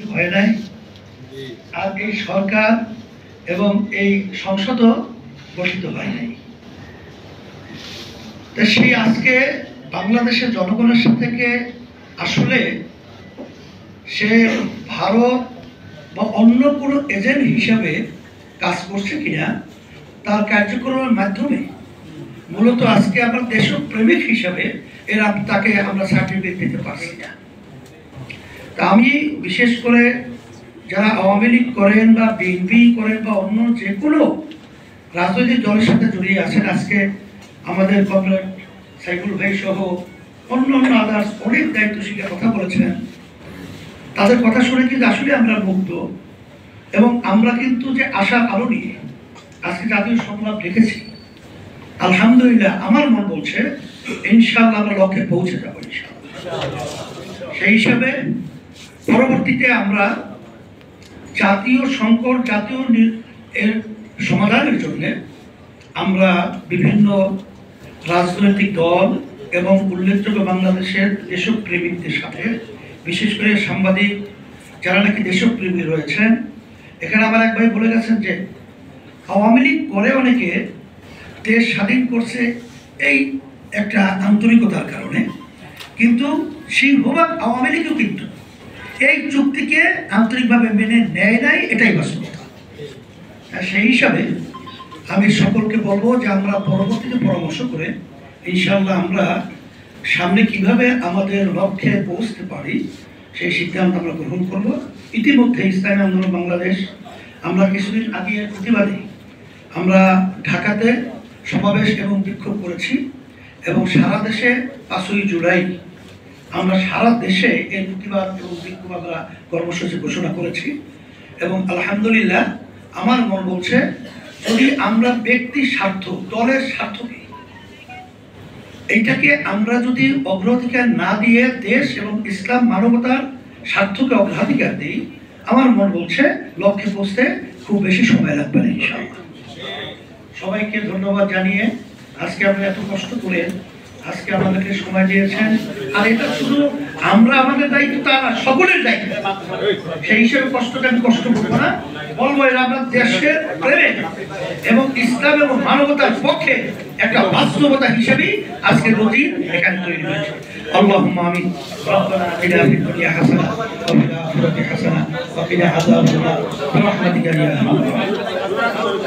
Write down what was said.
হয় নাই, আর এই সরকার এবং এই সংসদও গঠিত হয় নাই। তা সেই আজকে বাংলাদেশের জনগণের সাথে আসলে সে ভারত বা অন্য কোনো এজেন্ট হিসাবে কাজ করছে কিনা তার কার্যক্রমের মাধ্যমে মূলত আজকে আমরা দেশপ্রেমিক হিসাবে তাকে আমরা সার্টিফিকেট দিতে পারছি না। তা আমি বিশেষ করে যারা আওয়ামী লীগ করেন বা বিএনপি করেন বা অন্য যে কোনো রাজনৈতিক দলের সাথে জড়িয়ে আছেন, আজকে আমাদের কমরেড সাইফুল ভাই সহ অন্য অন্য আদার্স অনেক দায়িত্বশীলের কথা বলেছেন। তাদের কথা শুনে কিন্তু আসলে আমরা মুগ্ধ, এবং আমরা কিন্তু যে আশার আলো নিয়ে আজকে জাতীয় সংলাপ রেখেছি, আলহামদুলিল্লাহ আমার মন বলছে ইনশাআল্লাহ আমরা লক্ষ্যে পৌঁছে যাবো ইনশাআল্লাহ। সেই হিসাবে পরবর্তীতে আমরা জাতীয় সংকট জাতীয় এর সমাধানের জন্য আমরা বিভিন্ন রাজনৈতিক দল এবং উল্লেখযোগ্য বাংলাদেশের দেশপ্রেমিকদের সাথে, বিশেষ করে সাংবাদিক যারা নাকি দেশপ্রেমী রয়েছেন, এখানে আমার এক ভাই বলে গেছেন যে আওয়ামী লীগ করে অনেকে দেশ স্বাধীন করছে এই একটা আন্তরিকতার কারণে, কিন্তু সিংহভাগ আওয়ামী লীগও কিন্তু এই চুক্তিকে আন্তরিকভাবে মেনে নেয় নাই, এটাই বাস্তবতা। সেই হিসাবে আমি সকলকে বলবো যে আমরা পরবর্তীতে পরামর্শ করে ইনশাআল্লাহ আমরা সামনে কিভাবে আমাদের লক্ষ্যে পৌঁছতে পারি সেই সিদ্ধান্ত আমরা গ্রহণ করব। ইতিমধ্যে ইসলামী আন্দোলন বাংলাদেশ আমরা কিছুদিন আগে প্রতিবাদে আমরা ঢাকাতে সমাবেশ এবং বিক্ষোভ করেছি, এবং সারা দেশে 5ই জুলাই আমরা সারা দেশে এর প্রতিবাদ এবং বিক্ষোভ আমরা কর্মসূচি ঘোষণা করেছি। এবং আলহামদুলিল্লাহ আমার মন বলছে যদি আমরা ব্যক্তি স্বার্থ দলের স্বার্থকে এইটাকে আমরা যদি অগ্রাধিকার না দিয়ে দেশ এবং ইসলাম মানবতার স্বার্থকে অগ্রাধিকার দিই, আমার মন বলছে লক্ষ্যে পৌঁছতে খুব বেশি সময় লাগবে না ইনশাআল্লাহ। সবাইকে ধন্যবাদ জানিয়ে আজকে আমরা এত কষ্ট করে আজকে আমাদেরকে সময় দিয়েছেন, আর এটা শুধু আমরা আমাদের দায়িত্ব তা না, সকলের দায়িত্ব। সেই হিসেবে কষ্টকে আমি কষ্ট করবো না, বলবো এরা আমরা দেশের প্রেমে এবং ইসলাম এবং মানবতার পক্ষে একটা বাস্তবতা হিসেবেই আজকে নজির এখানে তৈরি হয়েছে। আল্লাহুম্মা আমিন। রব্বানা আতিনা ফিদ দুনিয়া হাসানা ওয়া ফিল আখিরাতি হাসানা ওয়া কিনা আযাবান নার বিরহমাতিকা ইয়া আরহামার রাহিমিন।